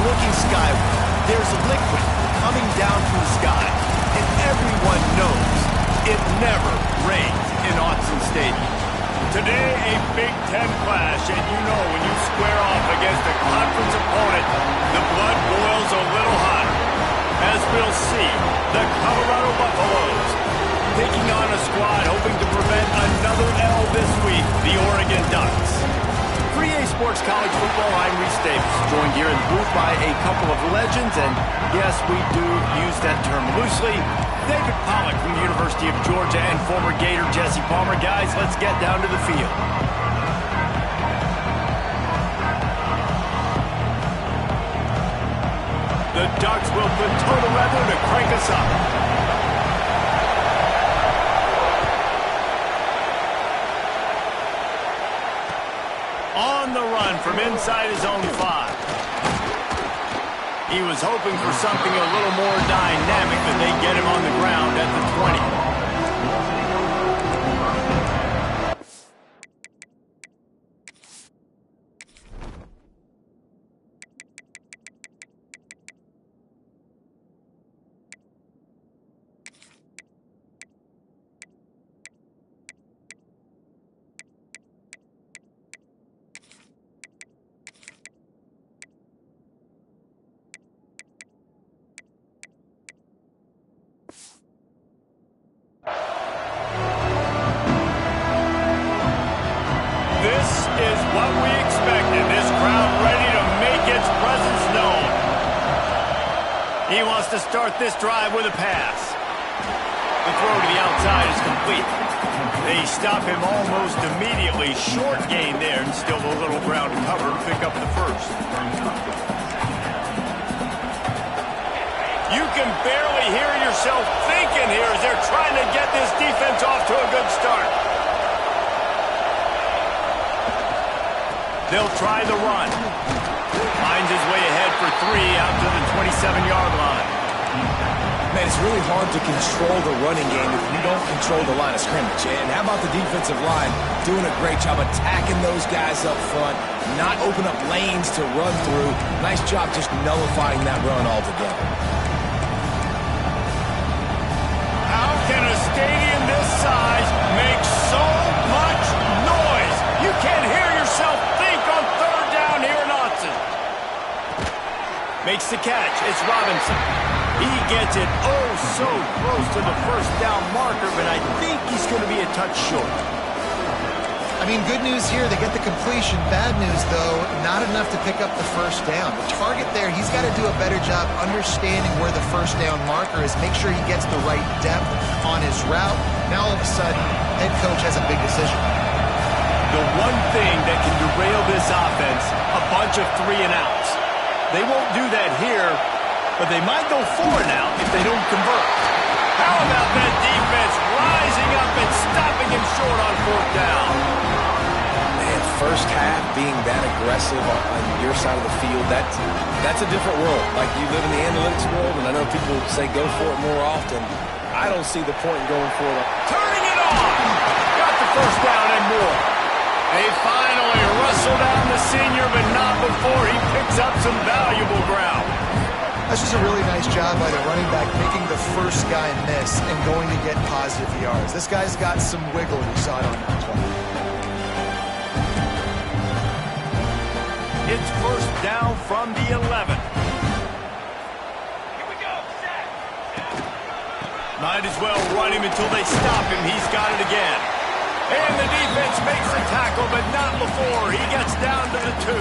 looking skyward. There's liquid coming down from the sky, and everyone knows it never rains in Autzen Stadium. Today, a Big Ten clash, and you know when you square off against a conference opponent, the blood boils a little hotter. As we'll see, the Colorado Buffaloes taking on a squad hoping to prevent another L this week, the Oregon Ducks. For EA Sports College Football, I'm Reese Davis, joined here in the booth by a couple of legends, and yes, we do use that term loosely. David Pollack from the University of Georgia and former Gator Jesse Palmer. Guys, let's get down to the field. The Ducks will put total leather to crank us up. On the run from inside his own 5. He was hoping for something a little more dynamic than they get him on the ground at the 20. He wants to start this drive with a pass. The throw to the outside is complete. They stop him almost immediately. Short gain there, and still a little ground to cover to pick up the first. You can barely hear yourself thinking here as they're trying to get this defense off to a good start. They'll try the run. Finds his way ahead for 3 out to the 27-yard line. Man, it's really hard to control the running game if you don't control the line of scrimmage. And how about the defensive line doing a great job attacking those guys up front, not open up lanes to run through. Nice job just nullifying that run altogether. How can a stadium this size make so much noise? You can't hear yourself think on third down here in Autzen. Makes the catch. It's Robinson. He gets it oh so close to the first down marker, but I think he's going to be a touch short. I mean, good news here, they get the completion. Bad news, though, not enough to pick up the first down. The target there, he's got to do a better job understanding where the first down marker is, make sure he gets the right depth on his route. Now, all of a sudden, head coach has a big decision. The one thing that can derail this offense, a bunch of 3-and-outs. They won't do that here, but they might go 4 now if they don't convert. How about that defense rising up and stopping him short on 4th down? Man, first half being that aggressive on your side of the field, that's a different world. Like, you live in the analytics world, and I know people say go for it more often. I don't see the point in going for it. Turning it on! Got the first down and more. They finally wrestle down the senior, but not before he picks up some valuable ground. That's just a really nice job by the running back, making the first guy miss and going to get positive yards. This guy's got some wiggle, and you saw it on that play. It's first down from the 11. Here we go, set. Might as well run him until they stop him. He's got it again. And the defense makes the tackle, but not before he gets down to the 2.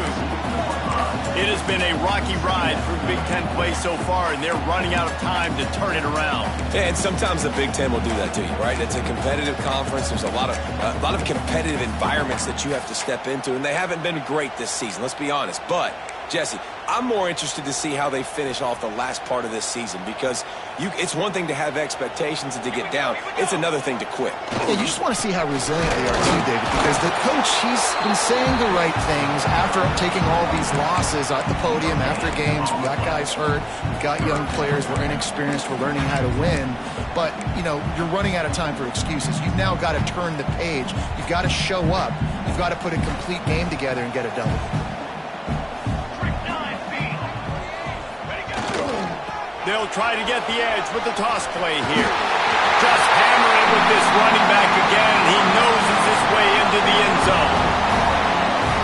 It has been a rocky ride through Big Ten play so far, and they're running out of time to turn it around. Yeah, and sometimes the Big Ten will do that to you, right? It's a competitive conference. There's a lot of competitive environments that you have to step into, and they haven't been great this season, let's be honest. But, Jesse, I'm more interested to see how they finish off the last part of this season, because it's one thing to have expectations and to get down. It's another thing to quit. Yeah, you just want to see how resilient they are too, David, because the coach, he's been saying the right things after taking all these losses at the podium after games. We got guys hurt. We got young players. We're inexperienced. We're learning how to win. But, you know, you're running out of time for excuses. You've now got to turn the page. You've got to show up. You've got to put a complete game together and get a double. They'll try to get the edge with the toss play here. Just hammering with this running back again, and he noses his way into the end zone.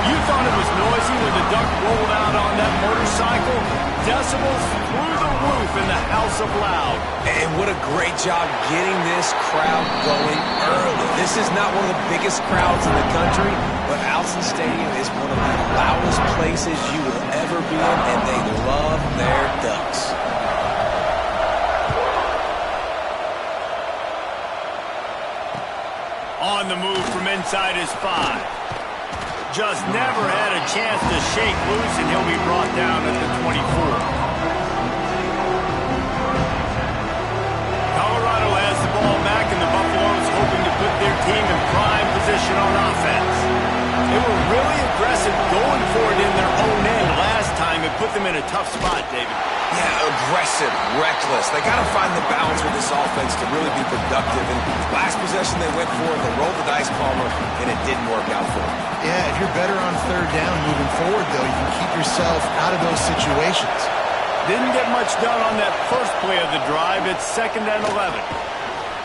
You thought it was noisy when the Duck rolled out on that motorcycle? Decibels through the roof in the House of Loud. And what a great job getting this crowd going early. This is not one of the biggest crowds in the country, but Alson Stadium is one of the loudest places you will ever be in, and they love their Ducks. On the move from inside his 5. Just never had a chance to shake loose, and he'll be brought down at the 24. Colorado has the ball back, and the Buffaloes hoping to put their team in prime position on offense. They were really aggressive going for it in their own end last time. It put them in a tough spot, David. Yeah, aggressive, reckless. They got to find the balance with this offense to really be productive. And last possession they went for it, they rolled the dice, Palmer, and it didn't work out for them. Yeah, if you're better on third down moving forward, though, you can keep yourself out of those situations. Didn't get much done on that first play of the drive. It's 2nd and 11.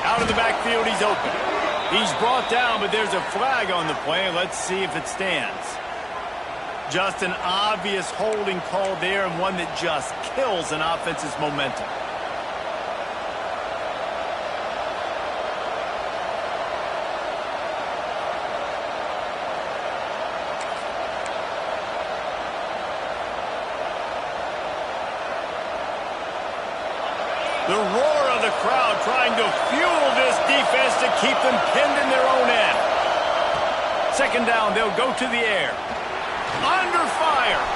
Out of the backfield, he's open. He's brought down, but there's a flag on the play. Let's see if it stands. Just an obvious holding call there, and one that just kills an offense's momentum. The roar of the crowd trying to fuel this defense to keep them pinned in their own end. 2nd down, they'll go to the air. Under fire.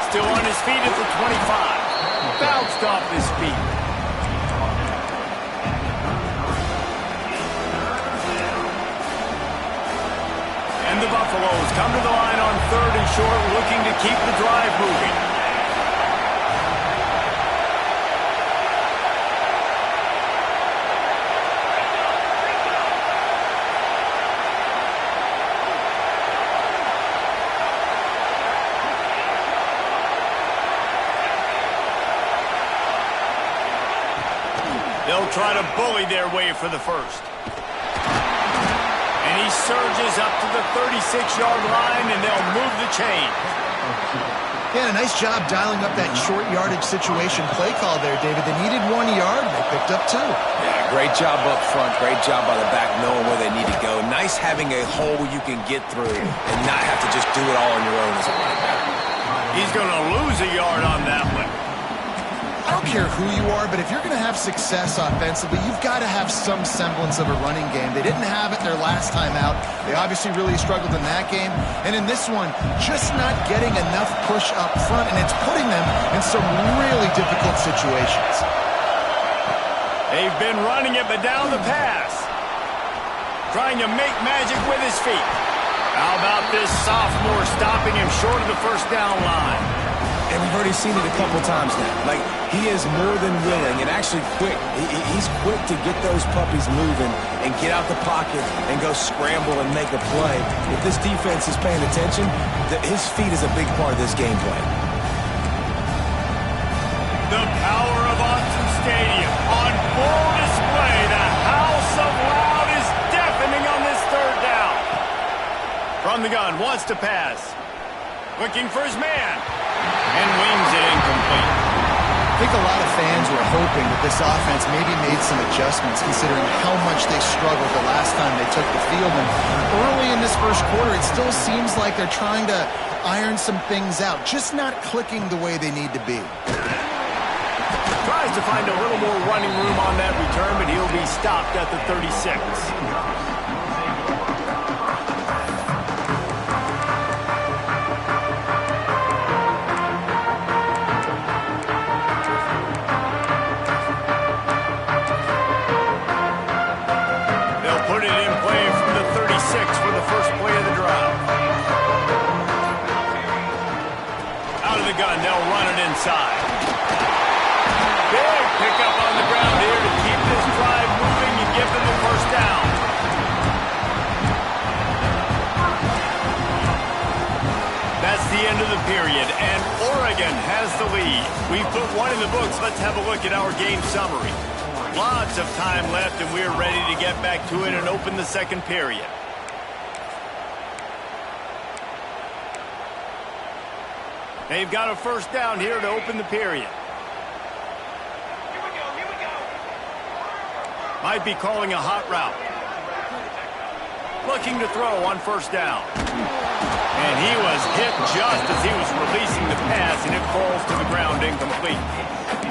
Still on his feet at the 25. Bounced off his feet. And the Buffaloes come to the line on 3rd and short, looking to keep the drive moving. They'll try to bully their way for the first. And he surges up to the 36-yard line, and they'll move the chain. Yeah, a nice job dialing up that short yardage situation play call there, David. They needed 1 yard. They picked up 2. Yeah, great job up front. Great job by the back knowing where they need to go. Nice having a hole you can get through and not have to just do it all on your own as a running back. He's going to lose a yard on that one. I don't care who you are, but if you're going to have success offensively, you've got to have some semblance of a running game. They didn't have it their last time out. They obviously really struggled in that game. And in this one, just not getting enough push up front, and it's putting them in some really difficult situations. They've been running it, but down the pass. Trying to make magic with his feet. How about this sophomore stopping him short of the first down line? And we've already seen it a couple times now. Like, he is more than willing and actually quick. He's quick to get those puppies moving and get out the pocket and go scramble and make a play. If this defense is paying attention, his feet is a big part of this game plan. The power of Autzen Stadium on full display. The House of Loud is deafening on this 3rd down. From the gun, wants to pass. Looking for his man. And wings it incomplete. I think a lot of fans were hoping that this offense maybe made some adjustments considering how much they struggled the last time they took the field. And early in this first quarter, it still seems like they're trying to iron some things out, just not clicking the way they need to be. Tries to find a little more running room on that return, but he'll be stopped at the 36. Gun, they'll run it inside. Big pickup on the ground here to keep this drive moving and give them the first down. That's the end of the period, and Oregon has the lead. We've put one in the books. Let's have a look at our game summary. Lots of time left, and we're ready to get back to it and open the second period. They've got a first down here to open the period. Might be calling a hot route. Looking to throw on first down. And he was hit just as he was releasing the pass, and it falls to the ground incomplete.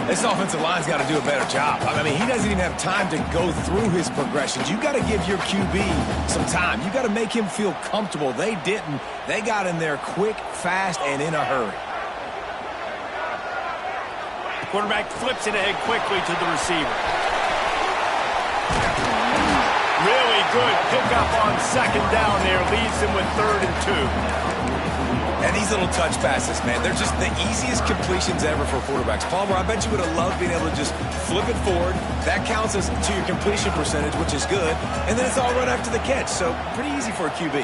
This offensive line's got to do a better job. I mean, he doesn't even have time to go through his progressions. You got to give your QB some time. You got to make him feel comfortable. They didn't. They got in there quick, fast, and in a hurry. Quarterback flips it ahead quickly to the receiver. Really good pickup on second down there. Leaves him with 3rd and 2. And these little touch passes, man, they're just the easiest completions ever for quarterbacks. Palmer, I bet you would have loved being able to just flip it forward. That counts as to your completion percentage, which is good. And then it's all run after the catch, so pretty easy for a QB.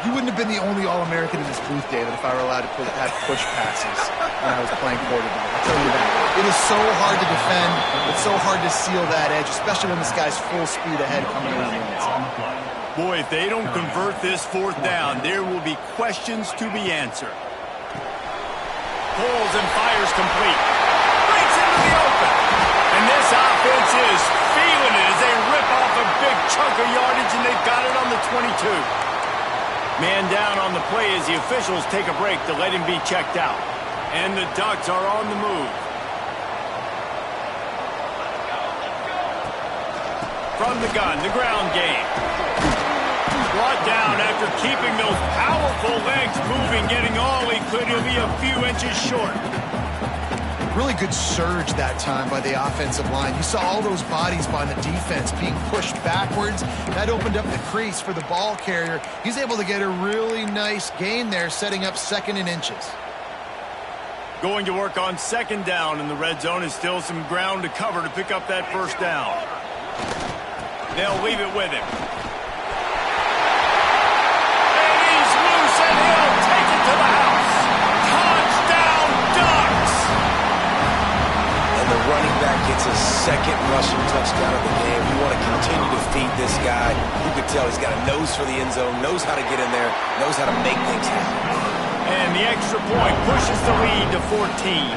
You wouldn't have been the only All-American in this booth, David, if I were allowed to have push passes when I was playing quarterback. I'll tell you that. It is so hard to defend. It's so hard to seal that edge, especially when this guy's full speed ahead coming around the inside. Boy, if they don't convert this 4th down, there will be questions to be answered. Pulls and fires complete. Breaks into the open. And this offense is feeling it as they rip off a big chunk of yardage, and they've got it on the 22. Man down on the play as the officials take a break to let him be checked out. And the Ducks are on the move. From the gun, the ground game. Brought down after keeping those powerful legs moving, getting all he could. He'll be a few inches short. Really good surge that time by the offensive line. You saw all those bodies by the defense being pushed backwards. That opened up the crease for the ball carrier. He's able to get a really nice gain there, setting up 2nd and inches. Going to work on second down in the red zone. Is still some ground to cover to pick up that first down. They'll leave it with him. And he's loose, and he'll take it to the house. Touchdown, Ducks! And the running back gets his 2nd rushing touchdown of the game. You want to continue to feed this guy. You could tell he's got a nose for the end zone, knows how to get in there, knows how to make things happen. And the extra point pushes the lead to 14.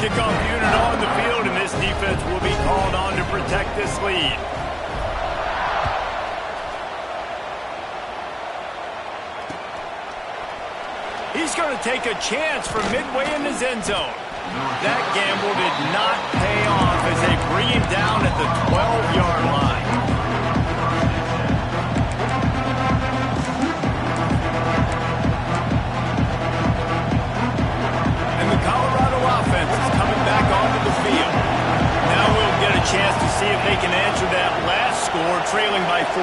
Kickoff unit on the field, and this defense will be called on to protect this lead. He's going to take a chance from midway in his end zone. That gamble did not pay off as they bring him down at the 12-yard line. And the Colorado offense is coming back onto the field. Now we'll get a chance to see if they can answer that last score, trailing by 14,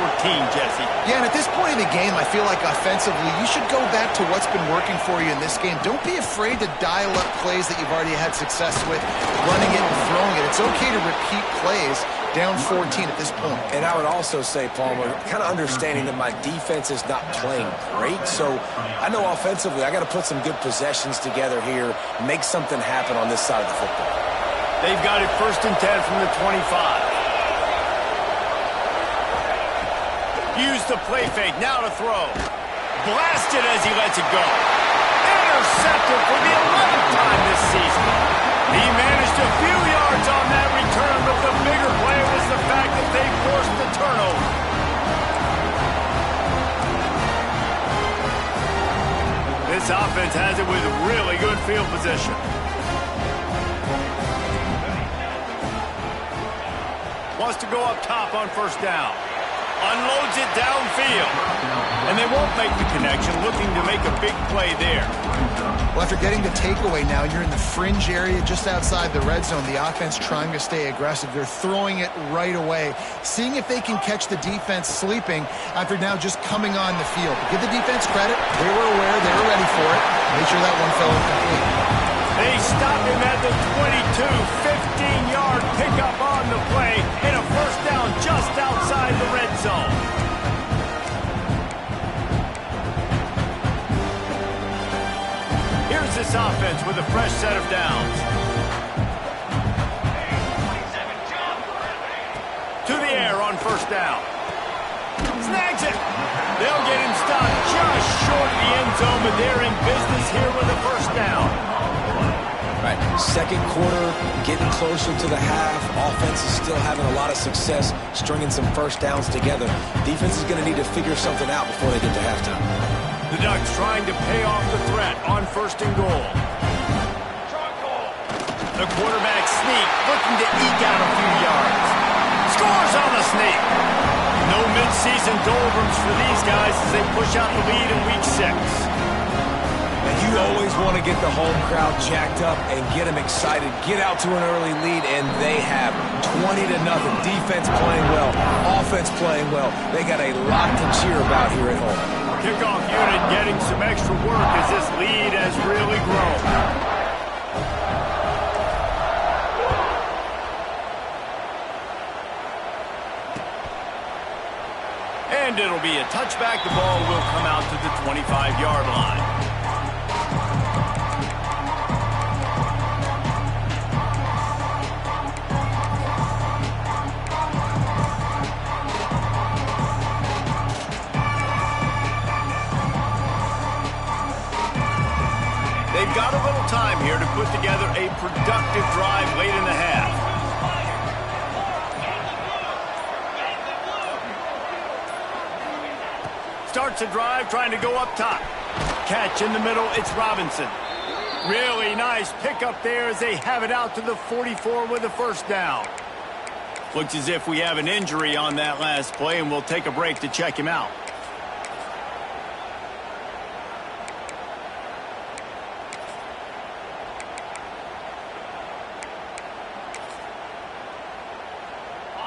Jesse. Yeah, and at this point in the game, I feel like offensively, you should go back to what's been working for you in this game. Don't be afraid to dial up plays that you've already had success with, running it and throwing it. It's okay to repeat plays down 14 at this point. And I would also say, Palmer, kind of understanding that my defense is not playing great, so I know offensively I got to put some good possessions together here, make something happen on this side of the football. They've got it 1st and 10 from the 25. Use the play fake, now to throw. Blasted as he lets it go. Intercepted for the 11th time this season. He managed a few yards on that return, but the bigger play was the fact that they forced the turnover. This offense has it with really good field position. Wants to go up top on first down. Unloads it downfield. And they won't make the connection, looking to make a big play there. Well, after getting the takeaway now, you're in the fringe area just outside the red zone. The offense trying to stay aggressive. They're throwing it right away, seeing if they can catch the defense sleeping after now just coming on the field. But give the defense credit. They were aware. They were ready for it. Make sure that one fell incomplete. They stopped him at the 22, 15-yard pickup on the play, and a first down just outside the red zone. this offense with a fresh set of downs. To the air on first down. Snags it. They'll get him stopped just short of the end zone, but they're in business here with a first down. Right, second quarter, getting closer to the half. Offense is still having a lot of success stringing some first downs together. Defense is going to need to figure something out before they get to halftime. The Ducks trying to pay off the threat on first and goal. The quarterback sneak, looking to eke out a few yards. Scores on the sneak. No midseason doldrums for these guys as they push out the lead in week 6. You always want to get the home crowd jacked up and get them excited. Get out to an early lead, and they have 20-0. Defense playing well, offense playing well. They got a lot to cheer about here at home. Kickoff unit getting some extra work as this lead has really grown. And it'll be a touchback. The ball will come out to the 25-yard line. They've got a little time here to put together a productive drive late in the half. Starts a drive trying to go up top. Catch in the middle, it's Robinson. Really nice pickup there as they have it out to the 44 with a first down. Looks as if we have an injury on that last play, and we'll take a break to check him out.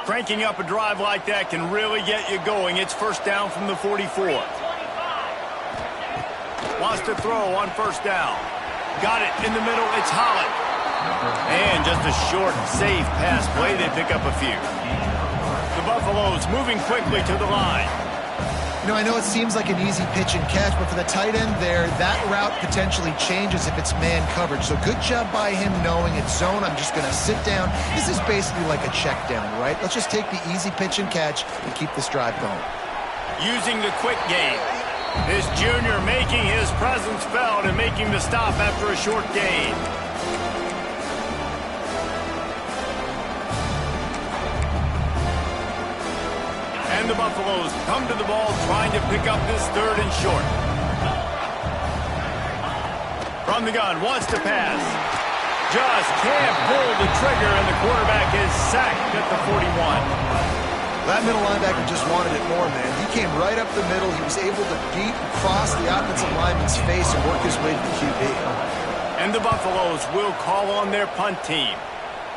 Cranking up a drive like that can really get you going. It's first down from the 44. Wants to throw on first down. Got it in the middle. It's Holland. And just a short, safe pass play. They pick up a few. The Buffaloes moving quickly to the line. You know, I know it seems like an easy pitch and catch, but for the tight end there, that route potentially changes if it's man coverage. So good job by him knowing it's zone. I'm just going to sit down. This is basically like a check down, right? Let's just take the easy pitch and catch and keep this drive going. Using the quick game. This junior making his presence felt and making the stop after a short gain. And the Buffaloes come to the ball trying to pick up this third and short. From the gun, wants to pass. Just can't pull the trigger, and the quarterback is sacked at the 41. That middle linebacker just wanted it more, man. He came right up the middle. He was able to beat and cross the offensive lineman's face and work his way to the QB. And the Buffaloes will call on their punt team.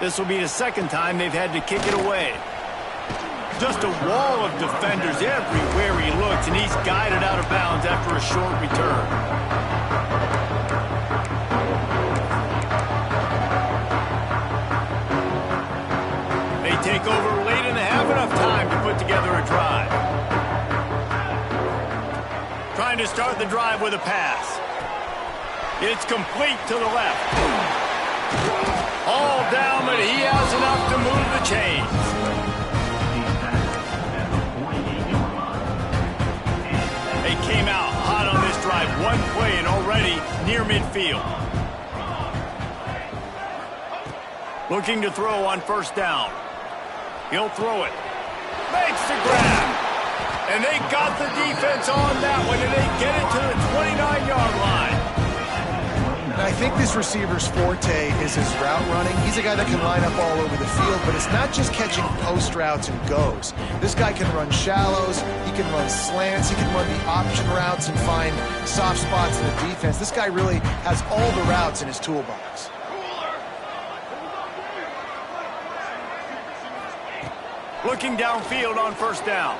This will be the second time they've had to kick it away. Just a wall of defenders everywhere he looks, and he's guided out of bounds after a short return. They take over late and have enough time to put together a drive. Trying to start the drive with a pass. It's complete to the left. All down, but he has enough to move the chains. They came out hot on this drive. One play and already near midfield. Looking to throw on first down. He'll throw it. Makes the grab. And they got the defense on that one, and they get it to the 29-yard line. I think this receiver's forte is his route running. He's a guy that can line up all over the field, but it's not just catching post routes and goes. This guy can run shallows, he can run slants, he can run the option routes and find soft spots in the defense. This guy really has all the routes in his toolbox. Looking downfield on first down.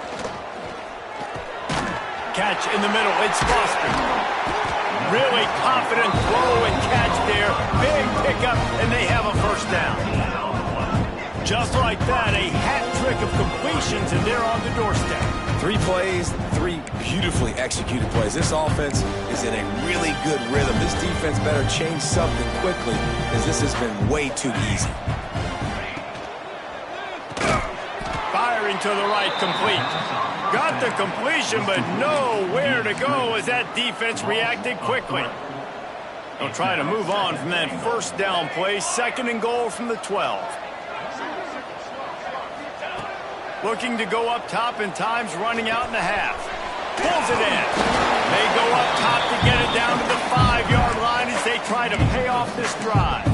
Catch in the middle, it's Foster. Really confident throw and catch there. Big pickup, and they have a first down. Just like that, a hat trick of completions, and they're on the doorstep. 3 plays, 3 beautifully executed plays. This offense is in a really good rhythm. This defense better change something quickly, as this has been way too easy. Firing to the right, complete. Got the completion, but nowhere to go as that defense reacted quickly. They'll try to move on from that first down play. 2nd and goal from the 12. Looking to go up top, and time's running out in the half. Pulls it in. They go up top to get it down to the 5-yard line as they try to pay off this drive.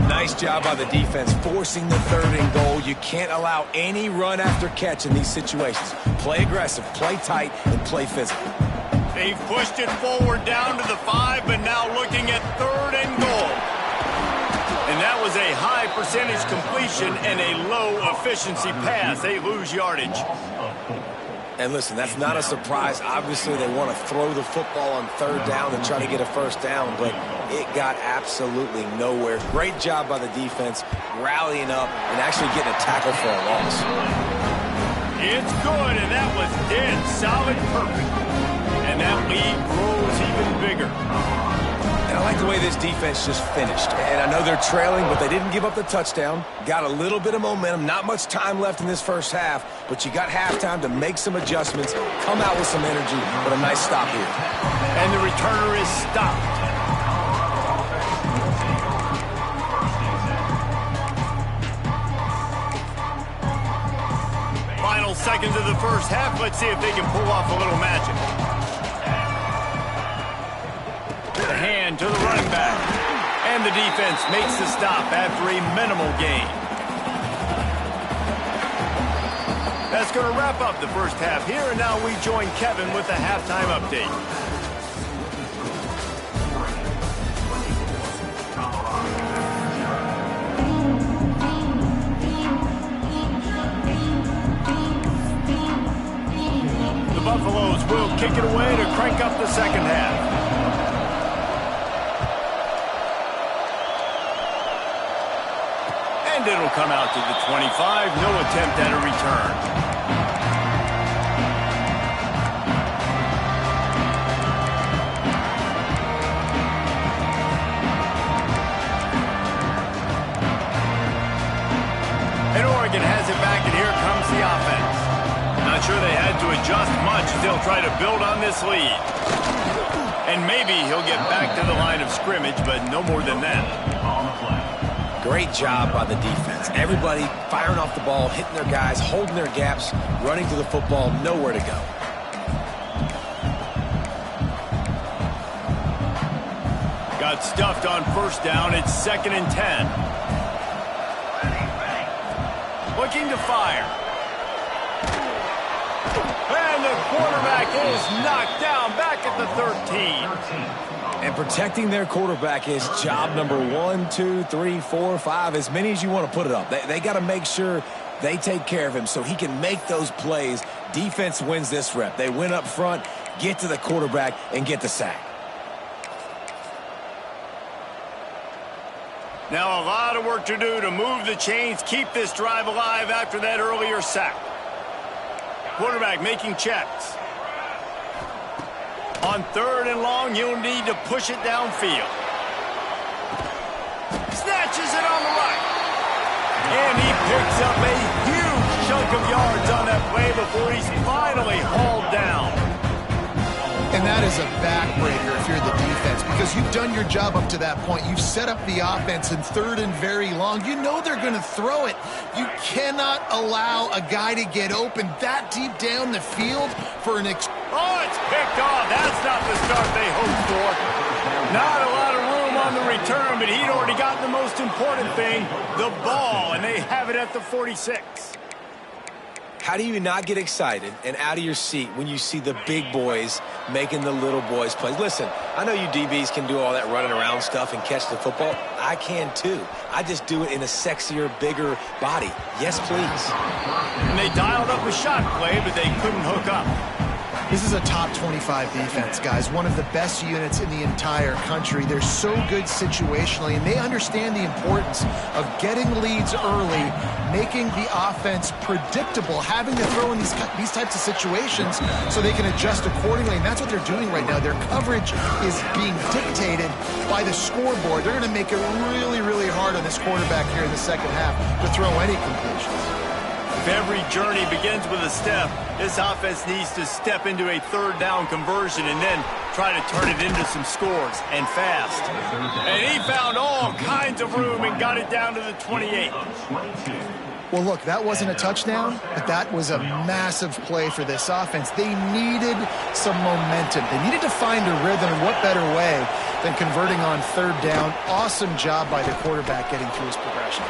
Nice job by the defense forcing the 3rd and goal. You can't allow any run after catch in these situations. Play aggressive, play tight, and play physical. They've pushed it forward down to the 5, but now looking at 3rd and goal. And that was a high percentage completion and a low efficiency pass. They lose yardage. And listen, that's not a surprise. Obviously, they want to throw the football on 3rd down and try to get a 1st down, but it got absolutely nowhere. Great job by the defense rallying up and actually getting a tackle for a loss. It's good, and that was dead solid perfect. And that lead grows even bigger. And I like the way this defense just finished. And I know they're trailing, but they didn't give up the touchdown. Got a little bit of momentum. Not much time left in this first half, but you got halftime to make some adjustments, come out with some energy, but a nice stop here. And the returner is stopped. Final seconds of the first half. Let's see if they can pull off a little magic. The hand to the running back. And the defense makes the stop after a minimal gain. That's going to wrap up the first half here, and now we join Kevin with the halftime update. The Buffaloes will kick it away to crank up the second half. And it'll come out to the 25. No attempt at a return. And Oregon has it back, and here comes the offense. Not sure they had to adjust much as they'll try to build on this lead. And maybe he'll get back to the line of scrimmage, but no more than that. Great job by the defense. Everybody firing off the ball, hitting their guys, holding their gaps, running to the football, nowhere to go. Got stuffed on 1st down. It's 2nd and 10. Looking to fire. And the quarterback is knocked down back at the 13. And protecting their quarterback is job number 1, 2, 3, 4, 5, as many as you want to put it up. They got to make sure they take care of him so he can make those plays. Defense wins this rep. They win up front, get to the quarterback, and get the sack. Now a lot of work to do to move the chains, keep this drive alive after that earlier sack. Quarterback making checks. On 3rd and long, you'll need to push it downfield. Snatches it on the right. And he picks up a huge chunk of yards on that play before he's finally hauled down. And that is a backbreaker if you're the defense, because you've done your job up to that point. You've set up the offense in 3rd and very long. You know they're going to throw it. You cannot allow a guy to get open that deep down the field for an Oh, it's picked off. That's not the start they hoped for. Not a lot of room on the return, but he'd already gotten the most important thing, the ball, and they have it at the 46. How do you not get excited and out of your seat when you see the big boys making the little boys plays? Listen, I know you DBs can do all that running around stuff and catch the football. I can too. I just do it in a sexier, bigger body. Yes, please. And they dialed up a shot play, but they couldn't hook up. This is a top 25 defense, guys. One of the best units in the entire country. They're so good situationally, and they understand the importance of getting leads early, making the offense predictable, having to throw in these types of situations so they can adjust accordingly, and that's what they're doing right now. Their coverage is being dictated by the scoreboard. They're going to make it really, really hard on this quarterback here in the second half to throw any completions. If every journey begins with a step, this offense needs to step into a third down conversion and then try to turn it into some scores, and fast. And he found all kinds of room and got it down to the 28. Well, look, that wasn't a touchdown, but that was a massive play for this offense. They needed some momentum. They needed to find a rhythm, and what better way than converting on third down. Awesome job by the quarterback getting through his progression.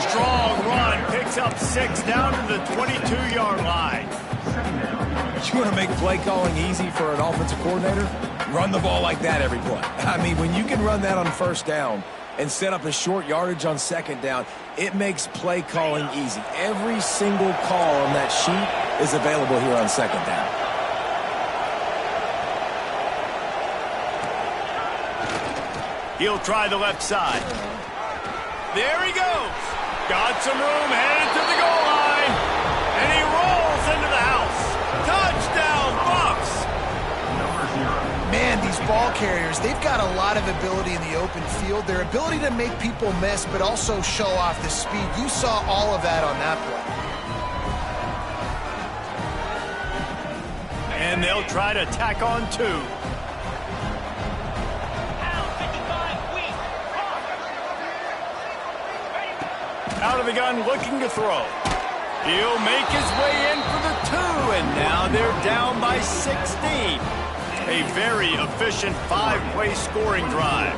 Strong run, picks up 6 down to the 22-yard line. You want to make play calling easy for an offensive coordinator? Run the ball like that every play. I mean, when you can run that on first down and set up a short yardage on second down, it makes play calling easy. Every single call on that sheet is available here on second down. He'll try the left side. There he goes. Got some room, headed to the goal line. And he rolls into the house. Touchdown, Bucks. Man, these ball carriers, they've got a lot of ability in the open field. Their ability to make people miss, but also show off the speed. You saw all of that on that play. And they'll try to tack on 2. Out of the gun, looking to throw. He'll make his way in for the 2, and now they're down by 16. A very efficient 5-play scoring drive.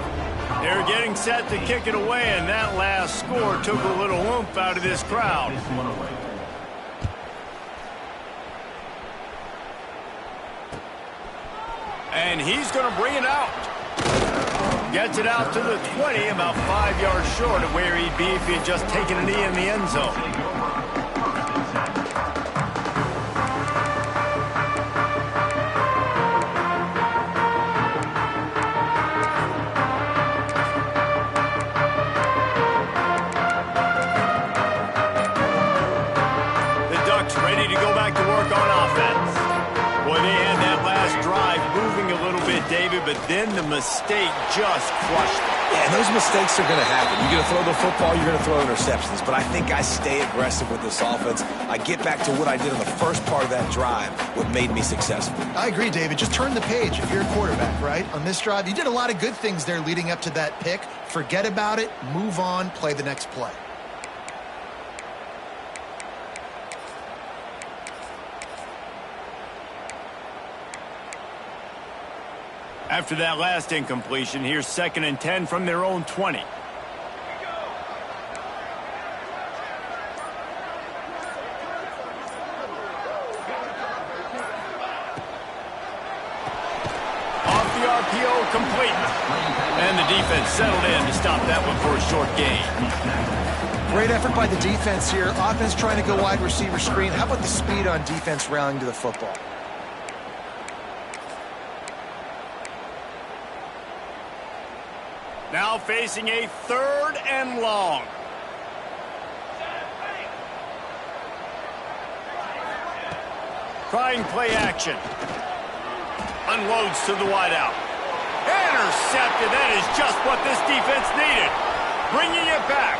They're getting set to kick it away, and that last score took a little oomph out of this crowd. And he's going to bring it out. Gets it out to the 20, about 5 yards short of where he'd be if he had just taken a knee in the end zone. The Ducks ready to go back to work on offense. Boy, they had that last drive moving a little bit, David, but then the mistake just crushed them. Yeah, and those mistakes are going to happen. You're going to throw the football, you're going to throw interceptions. But I think I stay aggressive with this offense. I get back to what I did in the first part of that drive, what made me successful. I agree, David. Just turn the page if you're a quarterback, right? On this drive, you did a lot of good things there leading up to that pick. Forget about it, move on, play the next play. After that last incompletion, here's 2nd and 10 from their own 20. Off the RPO, complete. And the defense settled in to stop that one for a short gain. Great effort by the defense here. Offense trying to go wide receiver screen. How about the speed on defense rallying to the football? Now facing a 3rd and long. Trying play action. Unloads to the wideout. Intercepted. That is just what this defense needed. Bringing it back.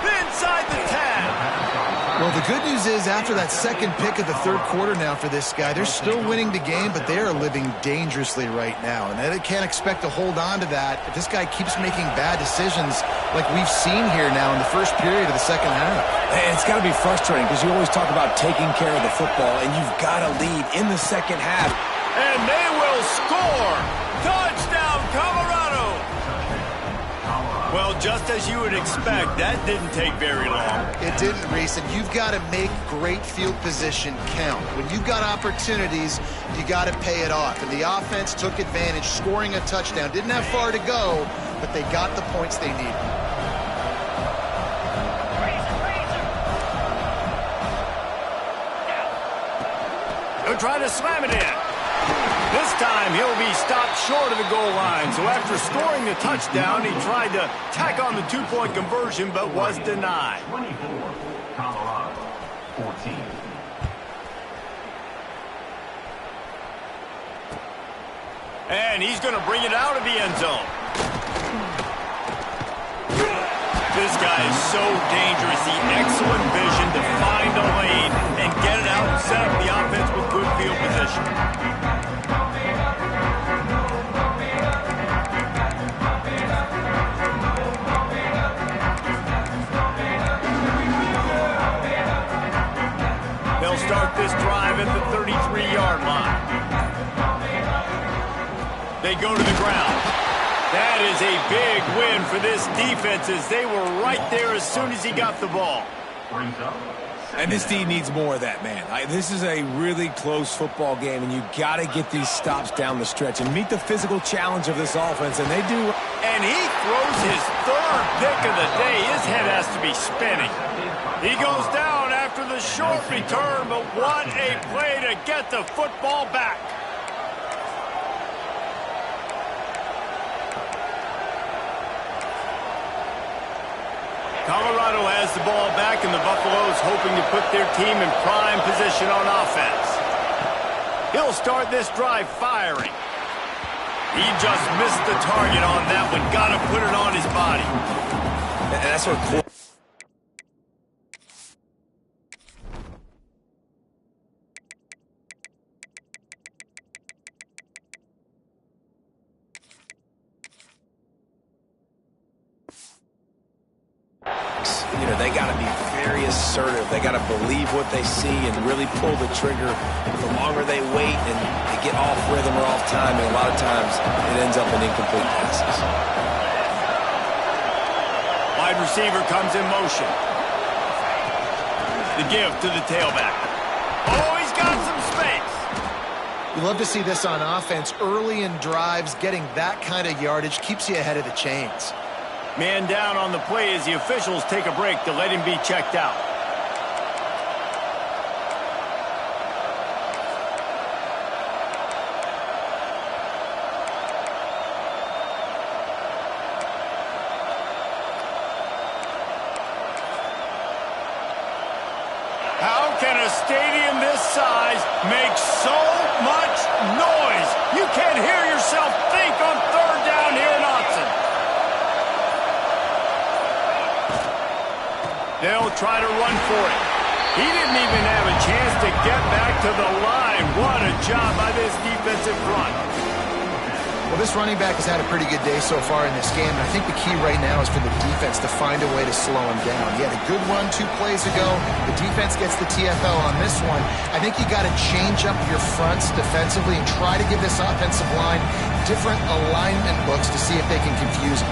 Inside the 10. Well, the good news is after that second pick of the third quarter now for this guy, they're still winning the game, but they are living dangerously right now. And they can't expect to hold on to that if this guy keeps making bad decisions like we've seen here now in the first period of the second half. And it's got to be frustrating because you always talk about taking care of the football, and you've got to lead in the second half. And they will score. Touchdown, Colorado. Well, just as you would expect, that didn't take very long. It didn't, Reese, and you've got to make great field position count. When you've got opportunities, you got to pay it off. And the offense took advantage, scoring a touchdown. Didn't have far to go, but they got the points they needed. He'll try to slam it in. This time, he'll be stopped short of the goal line. So after scoring the touchdown, he tried to tack on the two-point conversion, but was denied. 24, Colorado, 14. And he's going to bring it out of the end zone. This guy is so dangerous. He excellent vision to find a lane and get it out and set up the offense with good field position. They'll start this drive at the 33-yard line. They go to the ground. That is a big win for this defense as they were right there as soon as he got the ball. And this team needs more of that, man. This is a really close football game, and you got to get these stops down the stretch and meet the physical challenge of this offense, and they do. And he throws his third pick of the day. His head has to be spinning. He goes down after the short return, but what a play to get the football back. Colorado has the ball back, and the Buffaloes hoping to put their team in prime position on offense. He'll start this drive firing. He just missed the target on that one. Got to put it on his body. And that's what... You know, they got to be very assertive. They got to believe what they see and really pull the trigger. The longer they wait and they get off rhythm or off time, and a lot of times it ends up in incomplete passes. Wide receiver comes in motion. The give to the tailback. Oh, he's got some space. You love to see this on offense. Early in drives, getting that kind of yardage keeps you ahead of the chains. Man down on the play as the officials take a break to let him be checked out. How can a stadium this size make so much noise? You can't hear yourself think on third down here in Autzen. They'll try to run for it. He didn't even have a chance to get back to the line. What a job by this defensive front. Well, this running back has had a pretty good day so far in this game, and I think the key right now is for the defense to find a way to slow him down. He had a good run 2 plays ago. The defense gets the TFL on this one. I think you got to change up your fronts defensively and try to give this offensive line different alignment books to see if they can confuse him.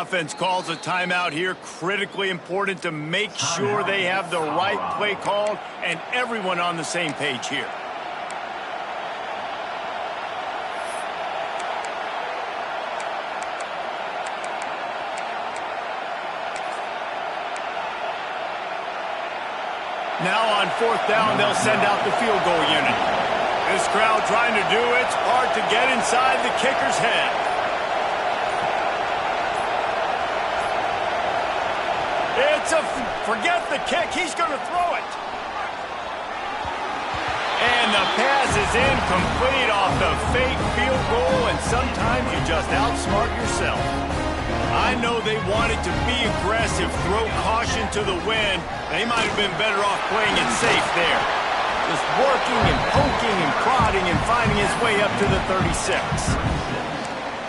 Offense calls a timeout here. Critically important to make sure they have the right play called and everyone on the same page here. Now on 4th down, they'll send out the field goal unit. This crowd trying to do its part to get inside the kicker's head. Forget the kick. He's going to throw it. And the pass is incomplete off the fake field goal, and sometimes you just outsmart yourself. I know they wanted to be aggressive, throw caution to the wind. They might have been better off playing it safe there. Just working and poking and prodding and finding his way up to the 36.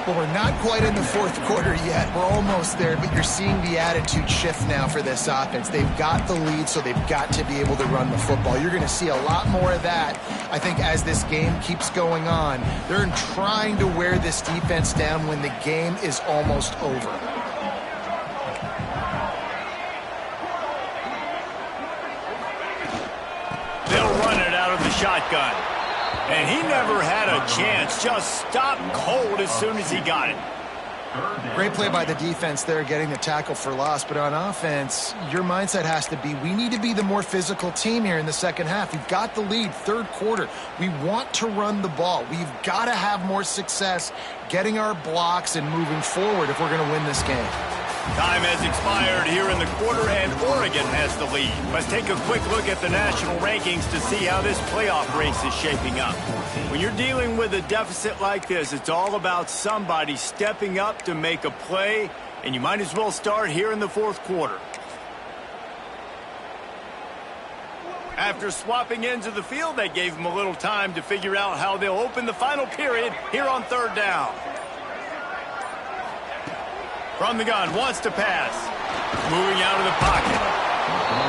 Well, we're not quite in the 4th quarter yet. We're almost there, but you're seeing the attitude shift now for this offense. They've got the lead, so they've got to be able to run the football. You're going to see a lot more of that, I think, as this game keeps going on. They're trying to wear this defense down when the game is almost over. They'll run it out of the shotgun. And he never had a chance. Just stopped cold as soon as he got it. Great play by the defense there, getting the tackle for loss. But on offense, your mindset has to be, we need to be the more physical team here in the second half. We've got the lead, 3rd quarter. We want to run the ball. We've got to have more success getting our blocks and moving forward if we're going to win this game. Time has expired here in the quarter, and Oregon has the lead. Let's take a quick look at the national rankings to see how this playoff race is shaping up. When you're dealing with a deficit like this, it's all about somebody stepping up to make a play, and you might as well start here in the 4th quarter. After swapping ends of the field, they gave them a little time to figure out how they'll open the final period here on 3rd down. From the gun, wants to pass. Moving out of the pocket.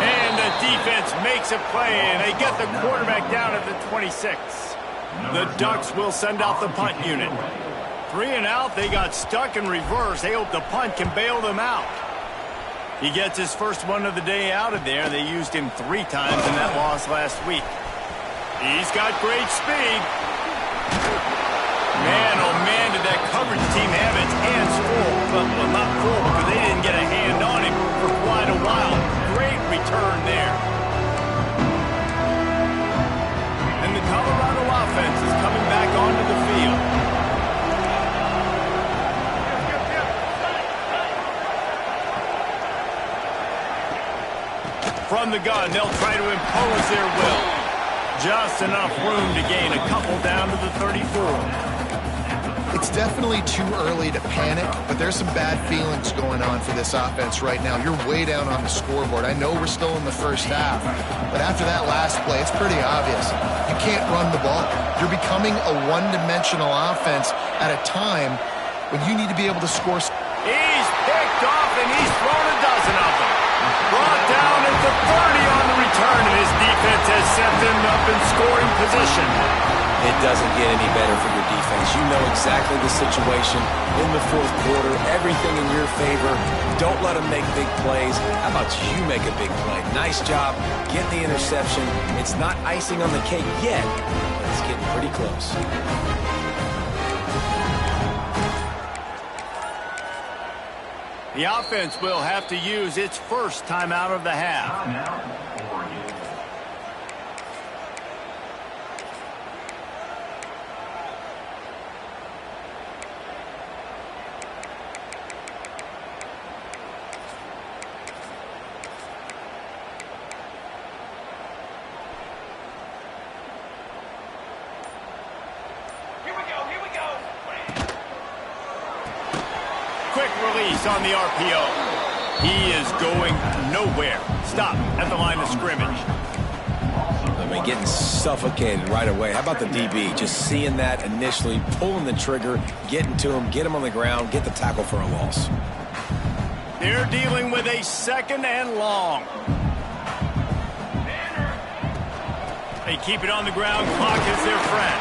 And the defense makes a play, and they get the quarterback down at the 26. The Ducks will send out the punt unit. 3 and out, they got stuck in reverse. They hope the punt can bail them out. He gets his first one of the day out of there. They used him 3 times in that loss last week. He's got great speed. Man, oh man, did that coverage team have its hands full. Well, not full, because they didn't get a hand on him for quite a while. Great return there. And the Colorado offense is coming back onto the field. From the gun, they'll try to impose their will. Just enough room to gain a couple down to the 34. It's definitely too early to panic, but there's some bad feelings going on for this offense right now. You're way down on the scoreboard. I know we're still in the first half, but after that last play, it's pretty obvious. You can't run the ball. You're becoming a one-dimensional offense at a time when you need to be able to score. He's picked off, and he's thrown a dozen of them. Brought down at the 30 on the return, and his defense has set them up in scoring position. It doesn't get any better for your defense. You know exactly the situation in the 4th quarter. Everything in your favor. Don't let them make big plays. How about you make a big play? Nice job. Get the interception. It's not icing on the cake yet, but it's getting pretty close. The offense will have to use its first timeout of the half. Release on the RPO. He is going nowhere. Stop at the line of scrimmage. I mean, getting suffocated right away. How about the DB? Just seeing that initially, pulling the trigger, getting to him, get him on the ground, get the tackle for a loss. They're dealing with a 2nd and long. They keep it on the ground. Clock is their friend.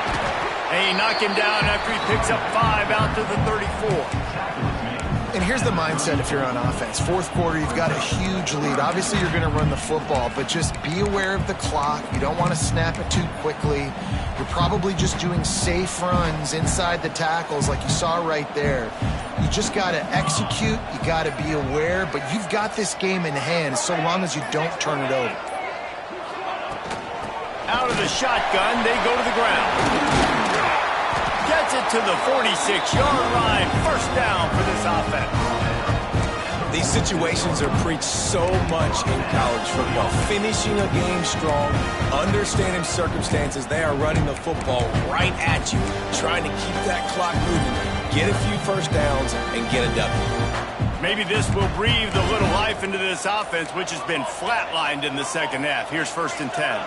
They knock him down after he picks up 5 out to the 34. And here's the mindset if you're on offense. Fourth quarter, you've got a huge lead. Obviously, you're going to run the football, but just be aware of the clock. You don't want to snap it too quickly. You're probably just doing safe runs inside the tackles like you saw right there. You just got to execute. You got to be aware, but you've got this game in hand so long as you don't turn it over. Out of the shotgun, they go to the ground. Gets it to the 46-yard line. First down for this offense. These situations are preached so much in college football. Finishing a game strong, understanding circumstances. They are running the football right at you, trying to keep that clock moving, get a few first downs, and get a W. Maybe this will breathe a little life into this offense, which has been flatlined in the second half. Here's 1st and 10.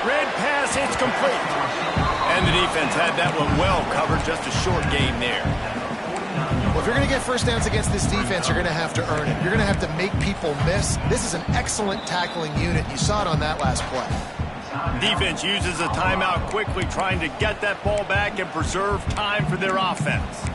Red pass, it's complete. And the defense had that one well covered, just a short gain there. Well, if you're going to get first downs against this defense, you're going to have to earn it. You're going to have to make people miss. This is an excellent tackling unit. You saw it on that last play. Defense uses a timeout quickly, trying to get that ball back and preserve time for their offense.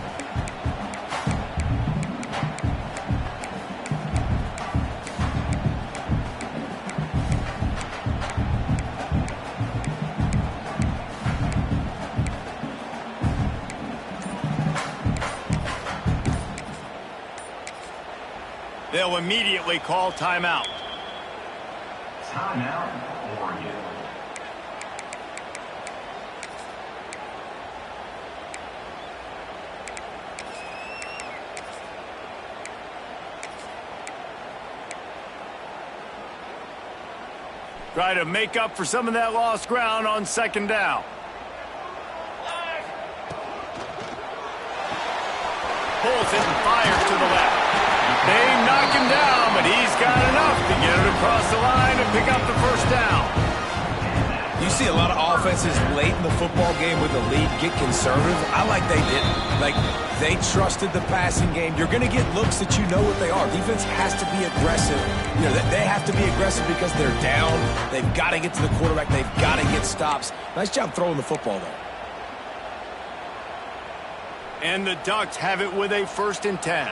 They'll immediately call timeout. Timeout, Oregon. Try to make up for some of that lost ground on 2nd down. Pulls it and fires to the left. They knock him down, but he's got enough to get it across the line and pick up the first down. You see a lot of offenses late in the football game with the lead get conservative. I like they didn't. Like, they trusted the passing game. You're going to get looks that you know what they are. Defense has to be aggressive. You know, they have to be aggressive because they're down. They've got to get to the quarterback. They've got to get stops. Nice job throwing the football, though. And the Ducks have it with a 1st and 10.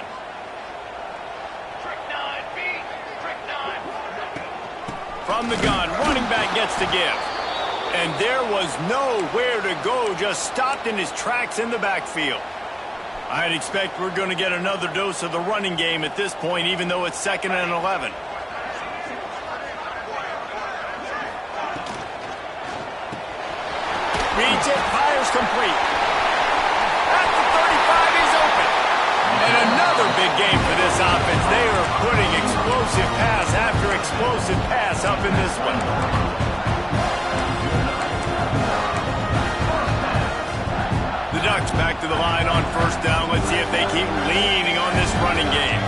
From the gun, running back gets to give. And there was nowhere to go, just stopped in his tracks in the backfield. I'd expect we're going to get another dose of the running game at this point, even though it's 2nd and 11. Reads it, fires complete. At the 35, he's open. And another big game for this offense. They are putting explosive pass after explosive pass up in this one. The Ducks back to the line on 1st down. Let's see if they keep leaning on this running game.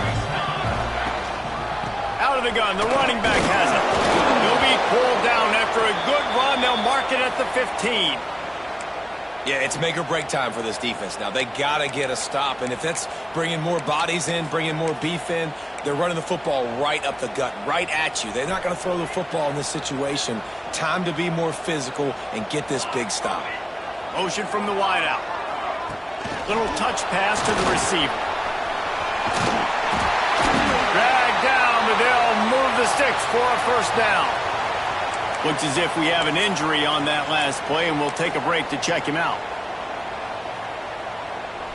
Out of the gun, the running back has it. He'll be pulled down after a good run. They'll mark it at the 15. Yeah, it's make or break time for this defense now. They got to get a stop, and if that's bringing more bodies in, bringing more beef in, they're running the football right up the gut, right at you. They're not going to throw the football in this situation. Time to be more physical and get this big stop. Motion from the wideout. Little touch pass to the receiver. Dragged down, but they'll move the sticks for a 1st down. Looks as if we have an injury on that last play, and we'll take a break to check him out.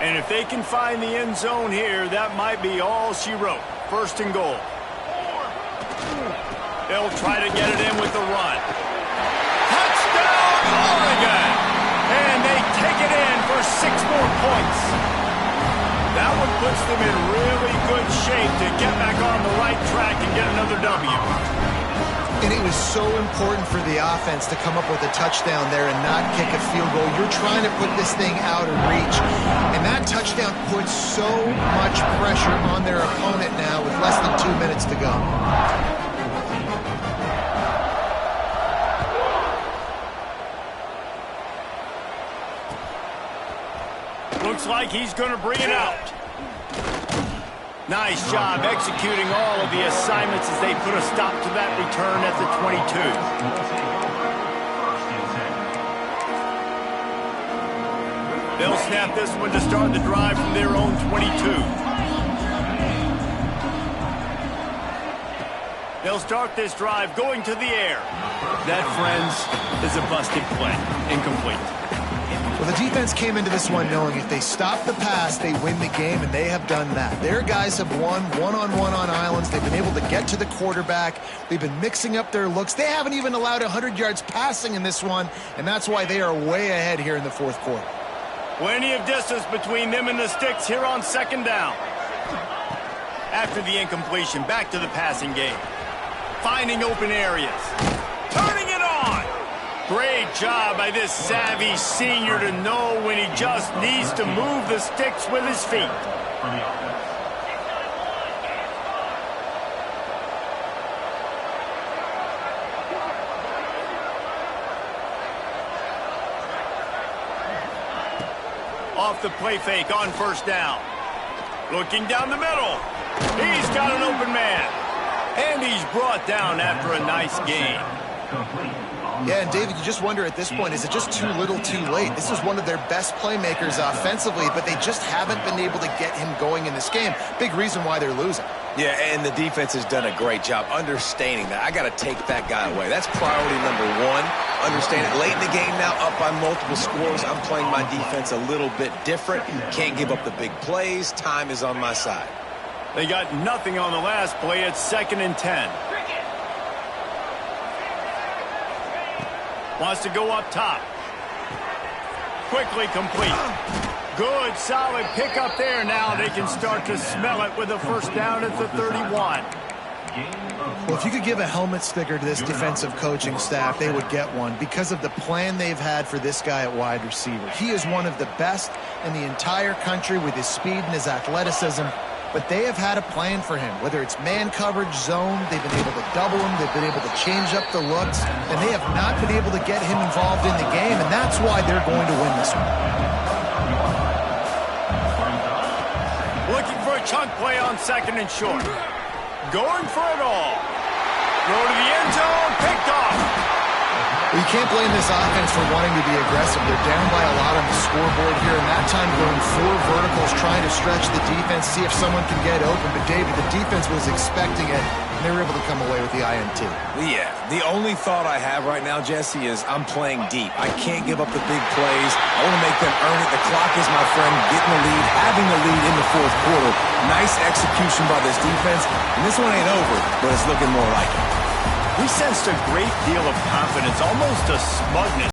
And if they can find the end zone here, that might be all she wrote. 1st and goal. They'll try to get it in with the run. Touchdown, Oregon! And they take it in for 6 more points. That one puts them in really good shape to get back on the right track and get another W. And it was so important for the offense to come up with a touchdown there and not kick a field goal. You're trying to put this thing out of reach. And that touchdown puts so much pressure on their opponent now with less than 2 minutes to go. Looks like he's going to bring it out. Nice job executing all of the assignments as they put a stop to that return at the 22. They'll snap this one to start the drive from their own 22. They'll start this drive going to the air. That, friends, is a busted play. Incomplete. Well, the defense came into this one knowing if they stop the pass, they win the game, and they have done that. Their guys have won one-on-one on islands. They've been able to get to the quarterback. They've been mixing up their looks. They haven't even allowed 100 yards passing in this one, and that's why they are way ahead here in the fourth quarter. Plenty of distance between them and the sticks here on second down. After the incompletion, back to the passing game. Finding open areas. Turning it on! Great job by this savvy senior to know when he just needs to move the sticks with his feet. Off the play fake on first down. Looking down the middle. He's got an open man. And he's brought down after a nice gain. Yeah, and David, you just wonder at this point, is it just too little too late? This is one of their best playmakers offensively, but they just haven't been able to get him going in this game. Big reason why they're losing. Yeah, and the defense has done a great job understanding that. I got to take that guy away. That's priority number one. Understand it. Late in the game now, up by multiple scores. I'm playing my defense a little bit different. Can't give up the big plays. Time is on my side. They got nothing on the last play. It's 2nd and 10. Wants to go up top. Quickly complete. Good, solid pickup there. Now they can start to smell it with a first down at the 31. Well, if you could give a helmet sticker to this defensive coaching staff, they would get one because of the plan they've had for this guy at wide receiver. He is one of the best in the entire country with his speed and his athleticism. But they have had a plan for him, whether it's man coverage, zone, they've been able to double him, they've been able to change up the looks, and they have not been able to get him involved in the game, and that's why they're going to win this one. Looking for a chunk play on 2nd and short. Going for it all. Throw to the end zone, picked off. Well, you can't blame this offense for wanting to be aggressive. They're down by a lot on the scoreboard here, and that time going 4 verticals, trying to stretch the defense, see if someone can get open. But, David, the defense was expecting it, and they were able to come away with the INT. Yeah, the only thought I have right now, Jesse, is I'm playing deep. I can't give up the big plays. I want to make them earn it. The clock is my friend. Getting the lead, having the lead in the fourth quarter. Nice execution by this defense. And this one ain't over, but it's looking more like it. We sensed a great deal of confidence, almost a smugness.